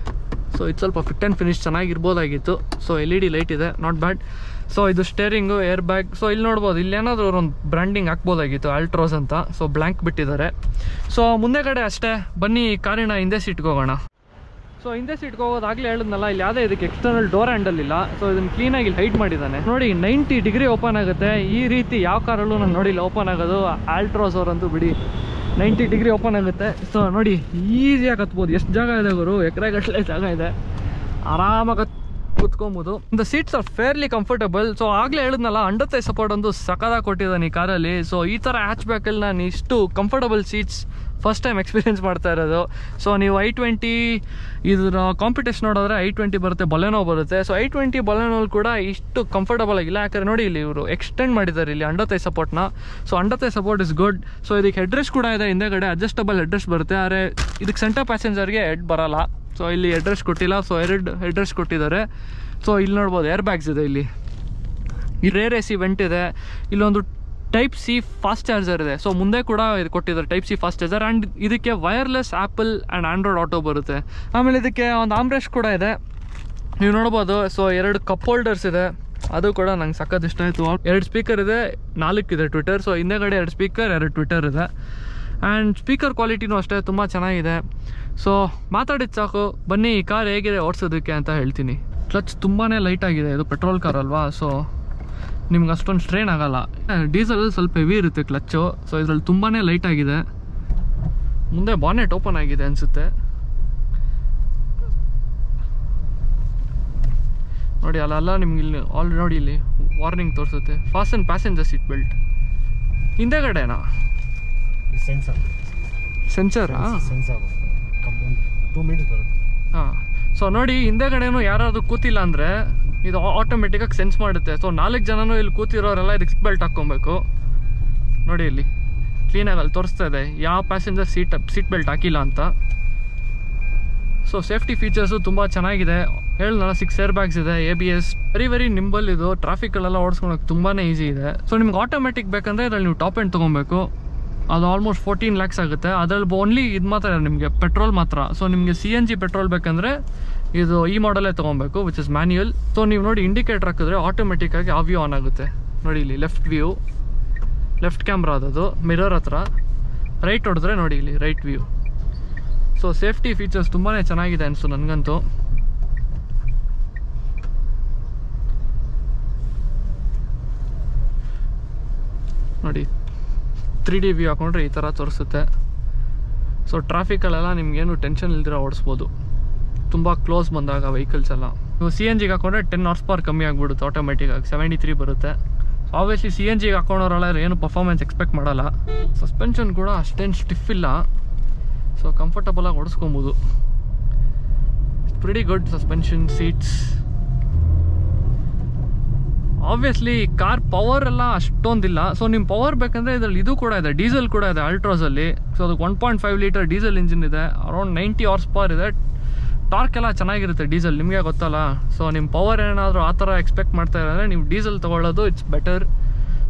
A: ಸೊ ಇದು ಸ್ವಲ್ಪ ಫಿಟ್ ಆ್ಯಂಡ್ ಫಿನಿಶ್ ಚೆನ್ನಾಗಿರ್ಬೋದಾಗಿತ್ತು. ಸೊ LED ಲೈಟ್ ಇದೆ, ನಾಟ್ ಬ್ಯಾಡ್. ಸೊ ಇದು ಸ್ಟೇರಿಂಗು, ಏರ್ ಬ್ಯಾಗ್. ಸೊ ಇಲ್ಲಿ ನೋಡ್ಬೋದು ಇಲ್ಲೇನಾದರೂ ಒಂದು ಬ್ರ್ಯಾಂಡಿಂಗ್ ಹಾಕ್ಬೋದಾಗಿತ್ತು ಆಲ್ಟ್ರೋಸ್ ಅಂತ. ಸೊ ಬ್ಲ್ಯಾಂಕ್ ಬಿಟ್ಟಿದ್ದಾರೆ. ಸೊ ಮುಂದೆ ಕಡೆ ಅಷ್ಟೇ. ಬನ್ನಿ ಕಾರಿನ ಹಿಂದೆ ಸೀಟ್ಗೆ ಹೋಗೋಣ. ಸೊ ಹಿಂದೆ ಸೀಟ್ಗೆ ಹೋಗೋದಾಗಲೇ ಹೇಳಿದ್ನಲ್ಲ, ಇಲ್ಲಿ ಯಾವುದೇ ಇದಕ್ಕೆ ಎಕ್ಸ್ಟರ್ನಲ್ ಡೋರ್ ಹ್ಯಾಂಡಲ್ ಇಲ್ಲ. ಸೊ ಇದನ್ನು ಕ್ಲೀನಾಗಿ ಇಲ್ಲಿ ಹೈಟ್ ಮಾಡಿದ್ದಾನೆ ನೋಡಿ. 90 ಡಿಗ್ರಿ ಓಪನ್ ಆಗುತ್ತೆ. ಈ ರೀತಿ ಯಾವ ಕಾರಲ್ಲೂ ನಾನು ನೋಡಿಲ್ಲ ಓಪನ್ ಆಗೋದು. ಆಲ್ಟ್ರೋಸ್ ಅವರಂತೂ ಬಿಡಿ 90 ಡಿಗ್ರಿ ಓಪನ್ ಆಗುತ್ತೆ. ಸೊ ನೋಡಿ ಈಸಿಯಾಗಿ ಹತ್ಬೋದು. ಎಷ್ಟು ಜಾಗ ಇದೆ ಗುರು, ಎಕರೆಗಟ್ಟಲೆ ಜಾಗ ಇದೆ. ಆರಾಮಾಗಿ ಕುತ್ಕೊಬೋದು. The seats are fairly comfortable. So ಆಗಲೇ ಹೇಳಿದ್ನಲ್ಲ ಅಂಡರ್ ಥೈ ಸಪೋರ್ಟ್ ಒಂದು ಸಖತ್ತಾಗಿ ಕೊಟ್ಟಿದ್ದಾನೆ ಈ ಕಾರಲ್ಲಿ. ಸೊ ಈ ಥರ ಹ್ಯಾಚ್ ಬ್ಯಾಕಲ್ಲಿ ನಾನು ಇಷ್ಟು comfortable seats first time experience ಮಾಡ್ತಾ ಇರೋದು. ಸೊ ನೀವು i20 ಇದರ ಕಾಂಪಿಟೇಷನ್ ನೋಡಿದ್ರೆ i20 ಬರುತ್ತೆ, ಬಲೆನೋ ಬರುತ್ತೆ. ಸೊ i20 ಬಲೆನೋಲ್ಲಿ ಕೂಡ ಇಷ್ಟು ಕಂಫರ್ಟಬಲ್ ಆಗಿಲ್ಲ. ಯಾಕಂದರೆ ನೋಡಿ ಇಲ್ಲಿ ಇವರು ಎಕ್ಸ್ಟೆಂಡ್ ಮಾಡಿದ್ದಾರೆ ಇಲ್ಲಿ ಅಂಡರ್ ಥೈ ಸಪೋರ್ಟ್ನ. So under thigh support is good. So ಇದಕ್ಕೆ ಹೆಡ್ರೆಸ್ಟ್ ಕೂಡ ಇದೆ. ಹಿಂದೆಗಡೆ ಅಡ್ಜಸ್ಟಬಲ್ ಹೆಡ್ರೆಸ್ಟ್ ಬರುತ್ತೆ. ಆದರೆ ಇದಕ್ಕೆ ಸೆಂಟರ್ ಪ್ಯಾಸೆಂಜರ್ಗೆ ಹೆಡ್ ಬರಲ್ಲ. ಸೊ ಇಲ್ಲಿ ಹೆಡ್ರೆಸ್ಟ್ ಕೊಟ್ಟಿಲ್ಲ. ಸೊ 2 ಹೆಡ್ರೆಸ್ಟ್ ಕೊಟ್ಟಿದ್ದಾರೆ. ಸೊ ಇಲ್ಲಿ ನೋಡ್ಬೋದು ಏರ್ ಬ್ಯಾಗ್ಸ್ ಇದೆ. ಇಲ್ಲಿ ರೇರ್ AC ವೆಂಟ್ ಇದೆ. ಇಲ್ಲೊಂದು ಟೈಪ್ C ಫಾಸ್ಟ್ ಚಾರ್ಜರ್ ಇದೆ. ಸೊ ಮುಂದೆ ಕೂಡ ಇದು ಕೊಟ್ಟಿದ್ದಾರೆ type C fast charger. And ಇದಕ್ಕೆ wireless Apple and Android auto ಬರುತ್ತೆ. ಆಮೇಲೆ ಇದಕ್ಕೆ ಒಂದು ಆಮ್ರೆಸ್ಟ್ ಕೂಡ ಇದೆ, ನೀವು ನೋಡ್ಬೋದು. ಸೊ 2 ಕಪ್ ಹೋಲ್ಡರ್ಸ್ ಇದೆ. ಅದು ಕೂಡ ನಂಗೆ ಸಖತ್ ಇಷ್ಟ ಆಯಿತು. 2 ಸ್ಪೀಕರ್ ಇದೆ, 4 ಇದೆ ಟ್ವಿಟರ್. ಸೊ ಹಿಂದೆಗಡೆ 2 ಸ್ಪೀಕರ್, 2 ಟ್ವಿಟರ್ ಇದೆ. ಆ್ಯಂಡ್ ಸ್ಪೀಕರ್ ಕ್ವಾಲಿಟಿನೂ ಅಷ್ಟೇ ತುಂಬ ಚೆನ್ನಾಗಿದೆ. ಸೊ ಮಾತಾಡಿದ್ದು ಸಾಕು, ಬನ್ನಿ ಈ ಕಾರ್ ಹೇಗಿದೆ ಓಡಿಸೋದಕ್ಕೆ ಅಂತ ಹೇಳ್ತೀನಿ. ಕ್ಲಚ್ ತುಂಬಾ ಲೈಟ್ ಆಗಿದೆ. ಇದು ಪೆಟ್ರೋಲ್ ಕಾರ್ ಅಲ್ವಾ, ಸೊ ನಿಮ್ಗೆ ಅಷ್ಟೊಂದು ಸ್ಟ್ರೇನ್ ಆಗಲ್ಲ. ಡೀಸೆಲ್ ಸ್ವಲ್ಪ ಹೆವಿ ಇರುತ್ತೆ ಕ್ಲಚ್ಚು. ಸೊ ಇದರಲ್ಲಿ ತುಂಬಾ ಲೈಟ್ ಆಗಿದೆ. ಮುಂದೆ ಬಾನೆಟ್ ಓಪನ್ ಆಗಿದೆ ಅನಿಸುತ್ತೆ ನೋಡಿ. ಅಲ್ಲ ನಿಮ್ಗೆ ಇಲ್ಲಿ ನೋಡಿ ಇಲ್ಲಿ ವಾರ್ನಿಂಗ್ ತೋರಿಸುತ್ತೆ. ಫಾಸ್ಟನ್ ಪ್ಯಾಸೆಂಜರ್ ಸೀಟ್ ಬೆಲ್ಟ್. ಹಿಂದೆಗಡೆನಾ ಸೆನ್ಸರಾ? ಹಾಂ. ಸೊ ನೋಡಿ ಹಿಂದೆಗಡೆನೂ ಯಾರಾದರೂ ಕೂತಿಲ್ಲ ಅಂದರೆ ಇದು ಆಟೋಮೆಟಿಕಾಗಿ ಸೆನ್ಸ್ ಮಾಡುತ್ತೆ. ಸೊ 4 ಜನನೂ ಇಲ್ಲಿ ಕೂತಿರೋರೆಲ್ಲ ಇದಕ್ಕೆ ಸೀಟ್ ಬೆಲ್ಟ್ ಹಾಕ್ಕೊಬೇಕು ನೋಡಿ. ಇಲ್ಲಿ ಕ್ಲೀನಾಗಿ ಅಲ್ಲಿ ತೋರಿಸ್ತಾ ಇದೆ ಯಾವ ಪ್ಯಾಸೆಂಜರ್ ಸೀಟ್ ಬೆಲ್ಟ್ ಹಾಕಿಲ್ಲ ಅಂತ. ಸೊ ಸೇಫ್ಟಿ ಫೀಚರ್ಸು ತುಂಬ ಚೆನ್ನಾಗಿದೆ. ಹೇಳಿದ್ನಲ್ಲ 6 ಏರ್ ಬ್ಯಾಗ್ಸ್ ಇದೆ, ABS. ವೆರಿ ನಿಂಬಲ್ ಇದು. ಟ್ರಾಫಿಕಲ್ಲೆಲ್ಲ ಓಡಿಸ್ಕೊಳಕ್ಕೆ ತುಂಬಾ ಈಸಿ ಇದೆ. ಸೊ ನಿಮ್ಗೆ ಆಟೋಮೆಟಿಕ್ ಬೇಕಂದರೆ ಇದರಲ್ಲಿ ನೀವು ಟಾಪ್ ಎಂಡ್ ತೊಗೊಬೇಕು. ಅದು ಆಲ್ಮೋಸ್ಟ್ 14 lakhs ಆಗುತ್ತೆ. ಅದರಲ್ಲಿ ಓನ್ಲಿ ಇದು ಮಾತ್ರ ನಿಮಗೆ ಪೆಟ್ರೋಲ್ ಮಾತ್ರ. ಸೊ ನಿಮಗೆ CNG ಪೆಟ್ರೋಲ್ ಬೇಕಂದರೆ ಇದು ಈ ಮಾಡಲೇ ತೊಗೊಬೇಕು, ವಿಚ್ ಇಸ್ ಮ್ಯಾನ್ಯುಯಲ್. ಸೊ ನೀವು ನೋಡಿ ಇಂಡಿಕೇಟರ್ ಹಾಕಿದ್ರೆ ಆಟೋಮೆಟಿಕ್ಕಾಗಿ ಆ ವ್ಯೂ ಆನ್ ಆಗುತ್ತೆ ನೋಡಿ. ಇಲ್ಲಿ ಲೆಫ್ಟ್ ಕ್ಯಾಮ್ರಾ ಅದದು ಮಿರರ್ ಹತ್ರ. ರೈಟ್ ಹೊಡೆದ್ರೆ ನೋಡಿ ಇಲ್ಲಿ right view. So safety features ತುಂಬಾ ಚೆನ್ನಾಗಿದೆ ಅನಿಸ್ತು ನನಗಂತೂ. ನೋಡಿ 3D ವ್ಯೂ ಹಾಕೊಂಡ್ರೆ ಈ ಥರ ತೋರಿಸುತ್ತೆ. ಸೊ ಟ್ರಾಫಿಕಲ್ಲೆಲ್ಲ ನಿಮ್ಗೇನು ಟೆನ್ಷನ್ ಇಲ್ದಿರ ಓಡಿಸ್ಬೋದು ತುಂಬ ಕ್ಲೋಸ್ ಬಂದಾಗ ವೆಹಿಕಲ್ಸ್ ಎಲ್ಲ. ನೀವು CNGಗೆ ಹಾಕೊಂಡ್ರೆ 10 horsepower ಕಮ್ಮಿ ಆಗಿಬಿಡುತ್ತೆ ಆಟೋಮೆಟಿಕ್ಕಾಗಿ, 73 ಬರುತ್ತೆ. ಸೊ ಆಬ್ವಿಯಸ್ಲಿ CNGಗೆ ಹಾಕೊಂಡವ್ರೆಲ್ಲ ಏನು ಪರ್ಫಾರ್ಮೆನ್ಸ್ ಎಕ್ಸ್ಪೆಕ್ಟ್ ಮಾಡಲ್ಲ. ಸಸ್ಪೆನ್ಷನ್ ಕೂಡ ಅಷ್ಟೇನು ಸ್ಟಿಫ್ ಇಲ್ಲ, ಸೊ ಕಂಫರ್ಟಬಲಾಗಿ ಓಡಿಸ್ಕೊಬೋದು. Pretty good suspension, seats. Obviously car power ಎಲ್ಲ ಅಷ್ಟೊಂದಿಲ್ಲ. ಸೊ ನಿಮ್ಮ ಪವರ್ ಬೇಕಂದರೆ ಇದರಲ್ಲಿ ಇದು ಕೂಡ ಇದೆ, ಡೀಸೆಲ್ ಕೂಡ ಇದೆ ಆಲ್ಟ್ರಾಸಲ್ಲಿ. ಸೊ ಅದಕ್ಕೆ 1.5 ಲೀಟರ್ ಡೀಸೆಲ್ ಇಂಜಿನ್ ಇದೆ, ಅರೌಂಡ್ 90 horsepower ಇದೆ. ಟಾರ್ಕ್ ಎಲ್ಲ ಚೆನ್ನಾಗಿರುತ್ತೆ ಡೀಸೆಲ್, ನಿಮಗೆ ಗೊತ್ತಲ್ಲ. ಸೊ ನಿಮ್ಮ ಪವರ್ ಏನಾದರೂ ಆ ಥರ ಎಕ್ಸ್ಪೆಕ್ಟ್ ಮಾಡ್ತಾ ಇರೋದ್ರೆ ನೀವು ಡೀಸೆಲ್ ತೊಗೊಳ್ಳೋದು ಇಟ್ಸ್ ಬೆಟರ್.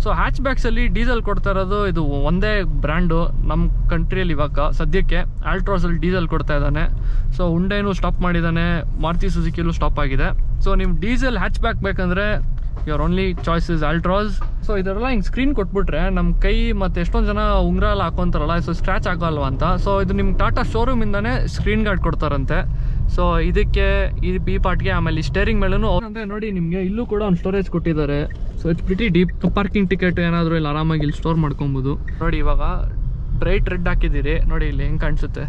A: ಸೊ ಹ್ಯಾಚ್ ಬ್ಯಾಕ್ಸಲ್ಲಿ ಡೀಸೆಲ್ ಕೊಡ್ತಾ ಇರೋದು ಇದು ಒಂದೇ ಬ್ರ್ಯಾಂಡು ನಮ್ಮ ಕಂಟ್ರಿಯಲ್ಲಿ ಇವಾಗ ಸದ್ಯಕ್ಕೆ. ಆಲ್ಟ್ರಾಸಲ್ಲಿ ಡೀಸೆಲ್ ಕೊಡ್ತಾ ಇದ್ದಾನೆ. ಸೊ ಹುಂಡೈನೂ ಸ್ಟಾಪ್ ಮಾಡಿದ್ದಾನೆ, ಮಾರುತಿ ಸುಜುಕಿಲೂ ಸ್ಟಾಪ್ ಆಗಿದೆ. ಸೊ ನಿಮ್ಮ ಡೀಸೆಲ್ ಹ್ಯಾಚ್ ಬ್ಯಾಕ್ ಬೇಕಂದರೆ your only choice is Altroz. So ಇದರೆಲ್ಲ ಹಿಂಗೆ ಸ್ಕ್ರೀನ್ ಕೊಟ್ಬಿಟ್ರೆ ನಮ್ಮ ಕೈ ಮತ್ತು ಎಷ್ಟೊಂದು ಜನ ಉಂಗುರ ಎಲ್ಲ ಹಾಕೊತಾರಲ್ಲ, ಸೊ ಸ್ಕ್ರ್ಯಾಚ್ ಆಗೋಲ್ವ ಅಂತ. ಸೊ ಇದು ನಿಮ್ಮ ಟಾಟಾ ಶೋರೂಮಿಂದನೇ ಸ್ಕ್ರೀನ್ ಗಾರ್ಡ್ ಕೊಡ್ತಾರಂತೆ. ಸೊ ಇದಕ್ಕೆ ಈ ಪಾರ್ಟ್ಗೆ ಆಮೇಲೆ ಸ್ಟೇರಿಂಗ್ ಮೇಲೂ ಅಂದರೆ ನೋಡಿ ನಿಮಗೆ ಇಲ್ಲೂ ಕೂಡ ಒಂದು ಸ್ಟೋರೇಜ್ ಕೊಟ್ಟಿದ್ದಾರೆ. So it's pretty deep. Parking ticket ಏನಾದರೂ ಇಲ್ಲಿ ಆರಾಮಾಗಿ ಇಲ್ಲಿ ಸ್ಟೋರ್ ಮಾಡ್ಕೊಬೋದು. ನೋಡಿ ಇವಾಗ ಬ್ರೈಟ್ ರೆಡ್ ಹಾಕಿದ್ದೀರಿ, ನೋಡಿ ಇಲ್ಲಿ ಹೆಂಗೆ ಕಾಣಿಸುತ್ತೆ.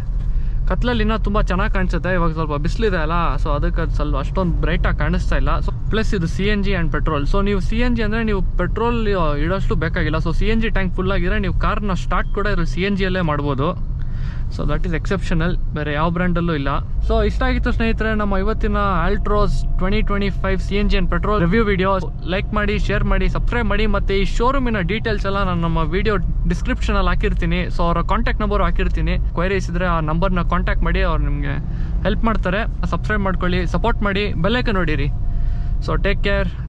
A: ಕತ್ಲಲ್ಲಿ ಇನ್ನೂ ತುಂಬ ಚೆನ್ನಾಗಿ ಕಾಣಿಸುತ್ತೆ. ಇವಾಗ ಸ್ವಲ್ಪ ಬಿಸಿಲಿದೆ ಅಲ್ಲ, ಸೊ ಅದಕ್ಕೆ ಅದು ಸ್ವಲ್ಪ ಅಷ್ಟೊಂದು ಬ್ರೈಟಾಗಿ ಕಾಣಿಸ್ತಾ ಇಲ್ಲ. ಸೊ ಪ್ಲಸ್ ಇದು CNG ಆ್ಯಂಡ್ ಪೆಟ್ರೋಲ್. ಸೊ ನೀವು CNG ಅಂದರೆ ನೀವು ಪೆಟ್ರೋಲ್ ಇಡೋಷ್ಟು ಬೇಕಾಗಿಲ್ಲ. ಸೊ CNG ಟ್ಯಾಂಕ್ ಫುಲ್ ಆಗಿದ್ರೆ ನೀವು ಕಾರ್ನ ಸ್ಟಾರ್ಟ್ ಕೂಡ ಇರೋ CNGಯಲ್ಲೇ ಮಾಡ್ಬೋದು. ಸೊ ದಟ್ ಈಸ್ ಎಕ್ಸೆಪ್ಷನಲ್, ಬೇರೆ ಯಾವ ಬ್ರ್ಯಾಂಡಲ್ಲೂ ಇಲ್ಲ. ಸೊ ಇಷ್ಟ ಆಗಿತ್ತು ಸ್ನೇಹಿತರೆ ನಮ್ಮ ಇವತ್ತಿನ ಆಲ್ಟ್ರಾಸ್ 2025 CNG and petrol review video. Like ಮಾಡಿ, ಶೇರ್ ಮಾಡಿ, ಸಬ್ಸ್ಕ್ರೈಬ್ ಮಾಡಿ. ಮತ್ತು ಈ ಶೋರೂಮಿನ ಡೀಟೇಲ್ಸ್ ಎಲ್ಲ ನಾನು ನಮ್ಮ ವಿಡಿಯೋ ಡಿಸ್ಕ್ರಿಪ್ಷನಲ್ಲಿ ಹಾಕಿರ್ತೀನಿ. ಸೊ ಅವರ ಕಾಂಟ್ಯಾಕ್ಟ್ ನಂಬರ್ ಹಾಕಿರ್ತೀನಿ. ಕ್ವೈರೀಸ್ ಇದ್ದರೆ ಆ ನಂಬರ್ನ ಕಾಂಟ್ಯಾಕ್ಟ್ ಮಾಡಿ, ಅವ್ರು ನಿಮಗೆ ಹೆಲ್ಪ್ ಮಾಡ್ತಾರೆ. ಸಬ್ಸ್ಕ್ರೈಬ್ ಮಾಡ್ಕೊಳ್ಳಿ, ಸಪೋರ್ಟ್ ಮಾಡಿ, ಬೆಲ್ ಐಕಾನ್ ನೋಡಿರಿ. So take care.